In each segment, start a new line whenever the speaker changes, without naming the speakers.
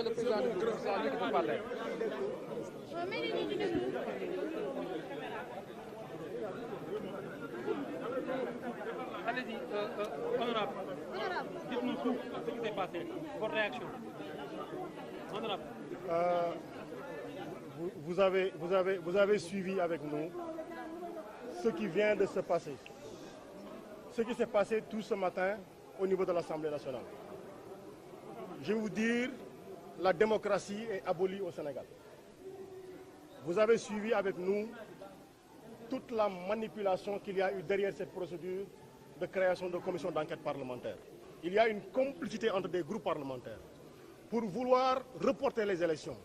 c'est le président du groupe, c'est à lui qu'il faut parler. Allez-y, honorable. Dites-nous tout ce qui s'est passé, votre réaction. Honorable.
Vous avez suivi avec nous ce qui vient de se passer. Ce qui s'est passé tout ce matin au niveau de l'Assemblée nationale. Je vais vous dire, la démocratie est abolie au Sénégal. Vous avez suivi avec nous toute la manipulation qu'il y a eu derrière cette procédure de création de commission d'enquête parlementaire. Il y a une complicité entre des groupes parlementaires pour vouloir reporter les élections.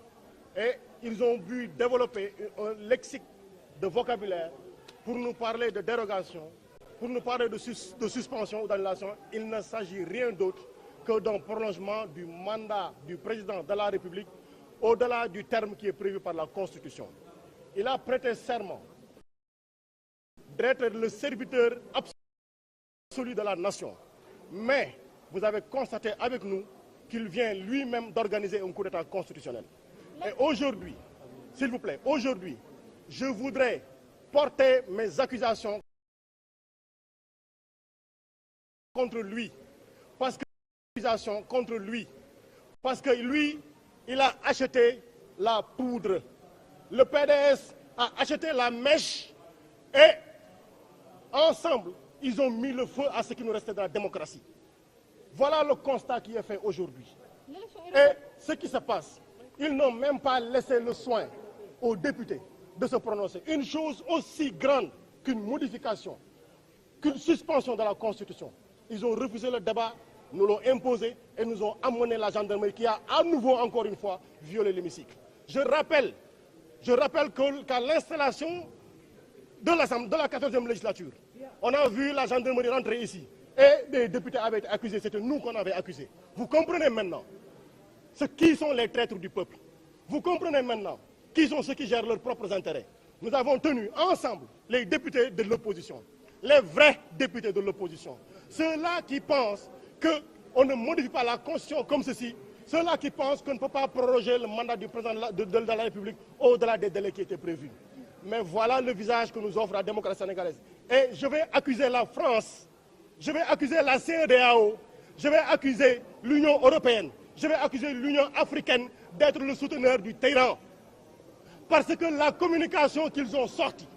Et ils ont dû développer un lexique de vocabulaire pour nous parler de dérogation, pour nous parler de suspension ou d'annulation. Il ne s'agit rien d'autre que d'un prolongement du mandat du président de la République au-delà du terme qui est prévu par la Constitution. Il a prêté serment d'être le serviteur absolu de la nation. Mais vous avez constaté avec nous qu'il vient lui-même d'organiser un coup d'État constitutionnel. Et aujourd'hui, s'il vous plaît, aujourd'hui, je voudrais porter mes accusations contre lui. Parce que lui, il a acheté la poudre. Le PDS a acheté la mèche et ensemble, ils ont mis le feu à ce qui nous restait de la démocratie. Voilà le constat qui est fait aujourd'hui. Et ce qui se passe, ils n'ont même pas laissé le soin aux députés de se prononcer. Une chose aussi grande qu'une modification, qu'une suspension de la Constitution. Ils ont refusé le débat, nous l'ont imposé et nous ont amené la gendarmerie qui a à nouveau, encore une fois, violé l'hémicycle. Je rappelle qu'à l'installation de la 14e législature, on a vu la gendarmerie rentrer ici et des députés avaient été accusés, c'était nous qu'on avait accusés. Vous comprenez maintenant qui sont les traîtres du peuple. Vous comprenez maintenant qui sont ceux qui gèrent leurs propres intérêts. Nous avons tenu ensemble les députés de l'opposition, les vrais députés de l'opposition, ceux-là qui pensent qu'on ne modifie pas la Constitution comme ceci, ceux-là qui pensent qu'on ne peut pas proroger le mandat du président de la République au-delà des délais qui étaient prévus. Mais voilà le visage que nous offre la démocratie sénégalaise. Et je vais accuser la France, je vais accuser la CEDEAO, je vais accuser l'Union européenne, je vais accuser l'Union africaine d'être le souteneur du tyran. Parce que la communication qu'ils ont sortie,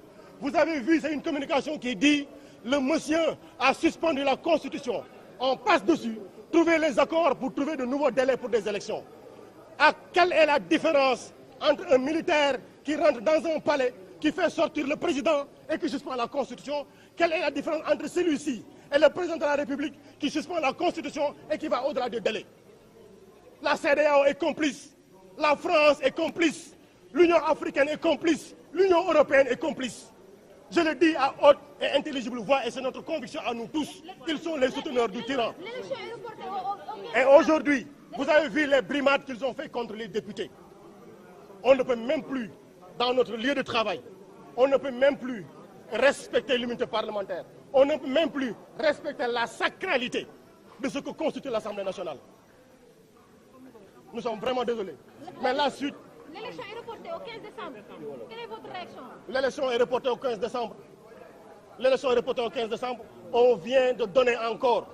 vous avez vu, c'est une communication qui dit le monsieur a suspendu la Constitution. On passe dessus, trouver les accords pour trouver de nouveaux délais pour des élections. Quelle est la différence entre un militaire qui rentre dans un palais, qui fait sortir le président et qui suspend la Constitution? Quelle est la différence entre celui-ci et le président de la République qui suspend la Constitution et qui va au-delà des délais? La CEDEAO est complice, la France est complice, l'Union africaine est complice, l'Union européenne est complice. Je le dis à haute et intelligible voix et c'est notre conviction à nous tous. Ils sont les souteneurs du tyran. Et aujourd'hui, vous avez vu les brimades qu'ils ont fait contre les députés. On ne peut même plus, dans notre lieu de travail, on ne peut même plus respecter l'immunité parlementaire. On ne peut même plus respecter la sacralité de ce que constitue l'Assemblée nationale. Nous sommes vraiment désolés. Mais la suite...
L'élection est reportée au 15 décembre. Quelle est votre réaction?
L'élection est reportée au 15 décembre. L'élection est reportée au 15 décembre. On vient de donner encore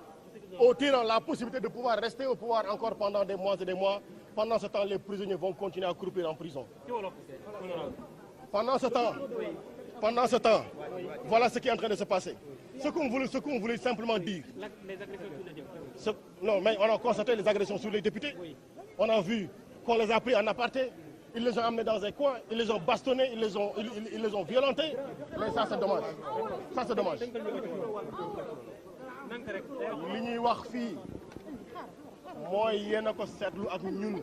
aux tyrans la possibilité de pouvoir rester au pouvoir encore pendant des mois et des mois. Pendant ce temps, les prisonniers vont continuer à croupir en prison. Pendant ce temps, voilà ce qui est en train de se passer. Ce qu'on voulait simplement dire. Non, mais on a constaté les agressions sur les députés. On a vu qu'on les a pris en aparté. Ils les ont amenés dans un coin, ils les ont bastonnés, ils les ont violentés. Mais ça, c'est dommage. Ça, c'est dommage. li ñuy wax fii mooy yéen a ko seetlu ak ñun.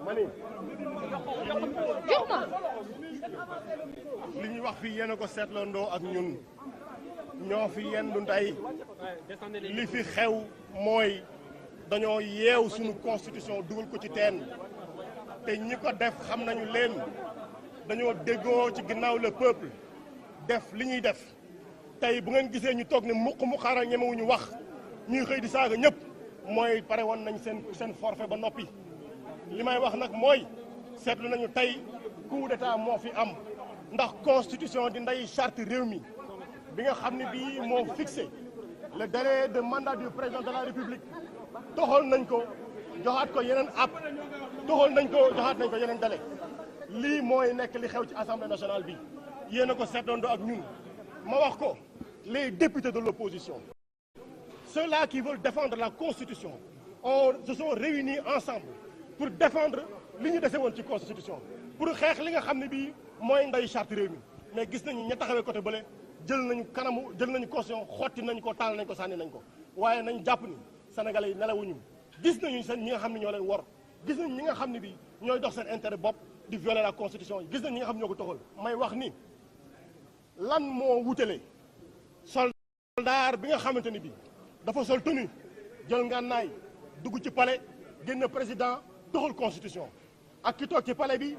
mani li ñuy wax fii yéen a ko seetlandoo ak ñun ñoo fi yendu tey li fi xew mooy dañoo yeew suñu constitution dugal ko ci teen te ñi ko def xam nañu leen dañoo déggoo ci ginnaaw le peuple def li ñuy def tey bu ngeen gisee ñu toog ne muq mu xaaral ñemewuñu wax ñuy xëy di saaga ñëpp mooy pare woon nañ seen forfait ba noppi. li may wax nag mooy seetlu nañu tey coup d'état moo fi am ndax constitution di ndey charte réew mi bi nga xam ne bii moo fixé le délai de mandat du président de la république toxal nañ ko joxaat ko yeneen app toxal nañ ko joxaat nañ ko yeneen délai lii mooy nekk li xew ci assemblée nationale bi yéen a ko seetloondoo ak ñun ma wax ko les députés de l'opposition ceux-là qui veulent défendre la constitution se sont réunis ensemble pour défendre li ñu dese woon ci constitution pour xeex li nga xam ne bii mooy nday charte réew mi mais gis nañu ña taxawee côté bële jël nañu constitution xotti nañ ko taal nañ ko sànni nañ ko waaye nañ jàpp ni sénégalais yi nelawuñu gis nañu seen ñi nga xam ne ñoo leen wor gis nañ ñi nga xam ne bii ñooy dox seen intérêt bopp di violer la constitution gis nañ ñi nga xam ne ñoo ko toxal may wax ni lan moo wutale soldat bi nga xamante ni bii dafa sol tenue jël ngànnaay dugg ci palais génn président toxal constitution ak ki toog ci palais bi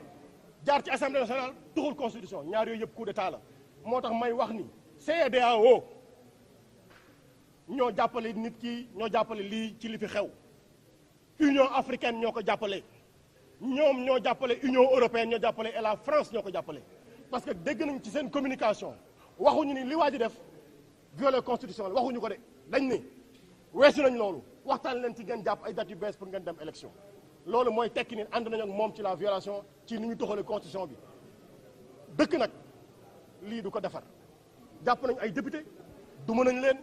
jaar ci assemblée nationale toxal constitution ñaar yooyu yëpp coup d'état la moo tax may wax ni CEDEAO ñoo jàppale nit ki ñoo jàppale lii ci li fi xew Union africaine ñoo ko jàppale ñoom ñoo jàppale Union européenne ñoo jàppale et la France ñoo ko jàppale parce que dégg nañ ci seen communication waxuñu ni li waa ji def violer constitution la waxuñu ko de dañ ne weesu nañ loolu waxtaan leen ci ngeen jàpp ay dates yu bees pour ngeen dem élection loolu mooy tekki ni ànd nañ ak moom ci la violation ci ni ñu toxalee constitution bi dëkk nag lii du ko defar jàpp nañ ay député duma nañ leen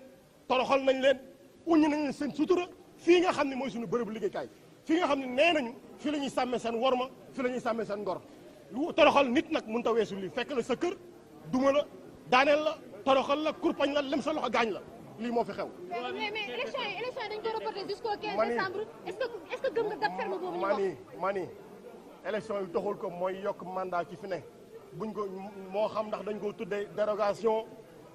toroxal nañ leen uññi nañ leen seen sutura fii nga xam ne mooy suñu bërëbu liggéeykaay fii nga xam ne nee nañu fii la ñuy sàmmee seen worma fii la ñuy sàmmee seen ngor lu toroxal nit nag mënut a weesu lii fekk la sa kër duma la daaneel la toroxal la kurpañ la lem sa loxo gaañ la lii moo fi xew.
mais élection yi dañ ko reporté jusqu'au 15 décembre. est-ce que gëm nga date ferme boobu ñu wax.
mani élection yi doxul ko mooy yokk mandat ci fi ne buñ ko moo xam ndax dañ ko tuddee dérogation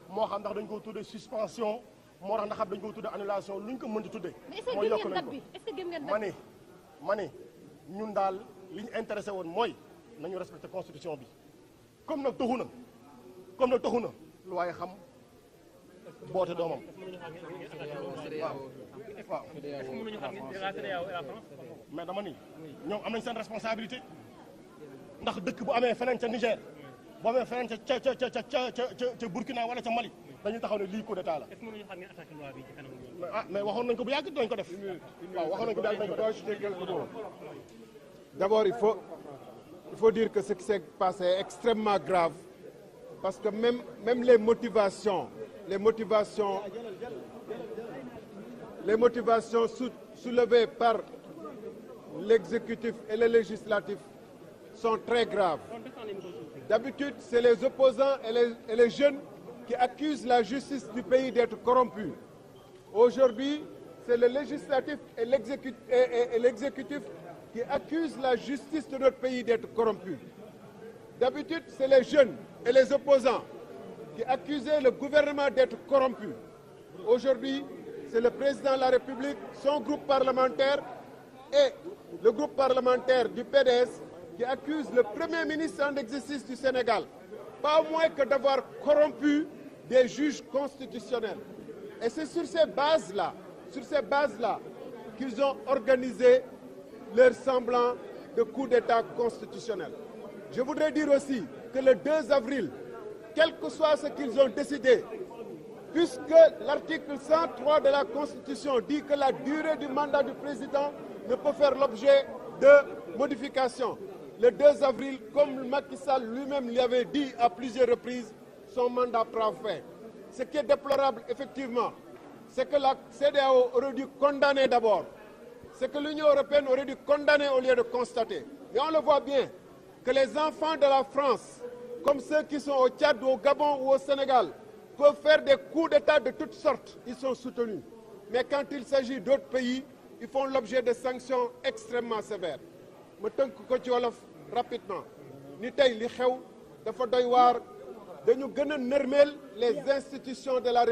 moo xam ndax dañ ko tuddee suspension moo tax ndax dañ ko tuddee annulation luñ ko mën di tuddee. mooy yokk nañ ko
est-ce que gëm ngeen date bi
mani ñun daal li ñu intéressé woon mooy nañu respecté constitution bi comme nag taxu na lu waaye xam. boote doomam waaw mais dama ni ñoom am nañ seen responsabilité ndax dëkk bu amee feneen ca Niger bu amee feneen ca Burkina wala ca Mali dañuy taxaw ne lii coup d'état la. Mais waxoon nañ ko bu yàgg dañ ko def waaw waxoon nañ ko bu yàgg dañ ko def.
D'abord il faut dire que ce qui s'est passé est extrêmement grave parce que même les motivations soulevées par l'exécutif et le législatif sont très graves. D'habitude, c'est les opposants et les jeunes qui accusent la justice du pays d'être corrompue. Aujourd'hui, c'est le législatif et l'exécutif qui accusent la justice de notre pays d'être corrompue. D'habitude, c'est les jeunes et les opposants qui accusaient le gouvernement d'être corrompu. Aujourd'hui, c'est le président de la République, son groupe parlementaire et le groupe parlementaire du PDS qui accusent le Premier ministre en exercice du Sénégal, pas moins que d'avoir corrompu des juges constitutionnels. Et c'est sur ces bases-là qu'ils ont organisé leur semblant de coup d'État constitutionnel. Je voudrais dire aussi que le 2 avril, quel que soit ce qu'ils ont décidé, puisque l'article 103 de la Constitution dit que la durée du mandat du président ne peut faire l'objet de modification. Le 2 avril, comme Macky Sall lui-même l'avait dit à plusieurs reprises, son mandat prend fin. Ce qui est déplorable, effectivement, c'est que la CEDEAO aurait dû condamner d'abord. C'est que l'Union européenne aurait dû condamner au lieu de constater. Et on le voit bien, que les enfants de la France, comme ceux qui sont au Tchad, au Gabon ou au Sénégal, peuvent faire des coups d'État de toutes sortes, ils sont soutenus. Mais quand il s'agit d'autres pays, ils font l'objet de sanctions extrêmement sévères. ma tënk ko ci wolof rapidement ni tey li xew dafa doy waar dañu gën a nërmeel les institutions de la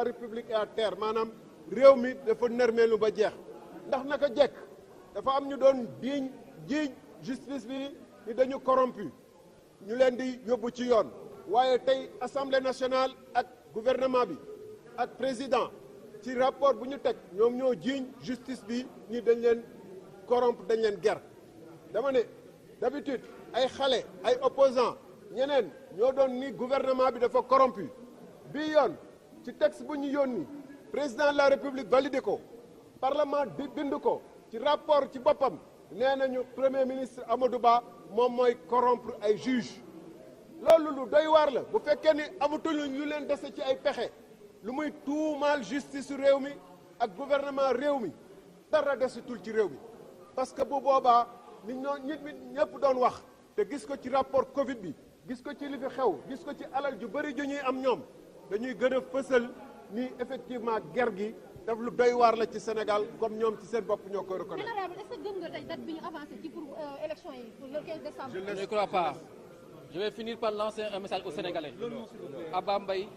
république est à terre maanaam réew mi dafa nërmeelu ba jeex ndax naka jekk dafa am ñu doon jiiñ justice bi ni dañu corrompu ñu leen di yóbbu ci yoon waaye tey assemblée nationale ak gouvernement bi ak président ci rapport bu ñu teg ñoom ñoo jiiñ justice bi ni dañ leen corrompre dañ leen ger dama ne d'habitude ay xale ay opposants ñeneen ñoo doon ni gouvernement bi dafa corrompu bii yoon ci texte bu ñu yónni président de la république validé ko parlement di bind ko ci rapport ci boppam nee nañu premier ministre Amadou Ba moom mooy corrompre ay juge loolu lu doy waar la bu fekkee ni amatuñu lu leen dese ci ay pexe lu muy tuumaal justice réew mi ak gouvernement réew mi dara desetul ci réew mi parce que bu boobaa nit ñëpp doon wax te gis ko ci rapport Covid bi gis ko ci li fi xew gis ko ci alal ju bëri ju ñuy am ñoom dañuy gën a fësal ni effectivement guerre gi daf lu doy waar la ci Sénégal comme ñoom ci seen bopp ñoo koy reconnaître.
Honorable, est-ce que gëm nga tey date bi ñu avancé ci pour élection yi pour le 15 décembre.
Je ne crois pas. Je vais finir par lancer un message aux Sénégalais. Abba Mbaye,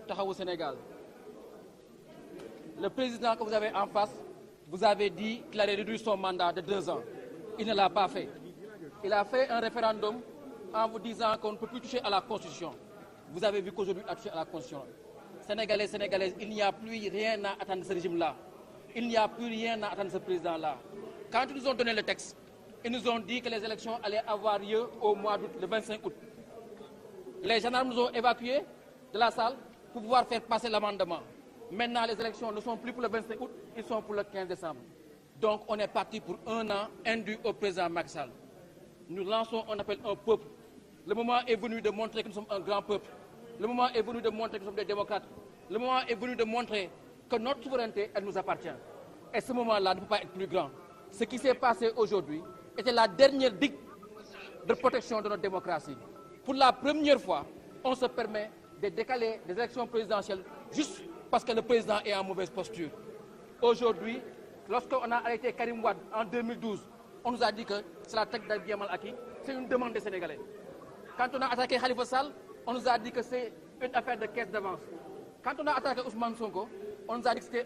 Taxawu Sénégal. Le président que vous avez en face, vous avez dit qu'il allait réduire son mandat de 2 ans. Il ne l'a pas fait. Il a fait un référendum en vous disant qu'on ne peut plus toucher à la Constitution. Vous avez vu qu'aujourd'hui, il a touché à la Constitution. Sénégalais, Sénégalaises, il n'y a plus rien à attendre de ce régime-là. Il n'y a plus rien à attendre de ce président-là. Quand ils nous ont donné le texte, ils nous ont dit que les élections allaient avoir lieu au mois d'août, le 25 août. Les gendarmes nous ont évacués de la salle pour pouvoir faire passer l'amendement. Maintenant, les élections ne sont plus pour le 25 août, ils sont pour le 15 décembre. Donc, on est parti pour 1 an indu au président Macky Sall. Nous lançons, on appelle un peuple. Le moment est venu de montrer que nous sommes un grand peuple. Le moment est venu de montrer que nous sommes des démocrates. Le moment est venu de montrer que notre souveraineté, elle nous appartient. Et ce moment-là ne peut pas être plus grand. Ce qui s'est passé aujourd'hui était la dernière digue de protection de notre démocratie. Pour la première fois, on se permet de décaler des élections présidentielles juste parce que le président est en mauvaise posture. Aujourd'hui, lorsqu'on a arrêté Karim Wade en 2012, on nous a dit que c'est la tête d'un bien mal acquis. C'est une demande des Sénégalais. Quand on a attaqué Khalifa Sall, on nous a dit que c'est une affaire de caisse d'avance. Quand on a attaqué Ousmane Sonko, on nous a dit que c'était un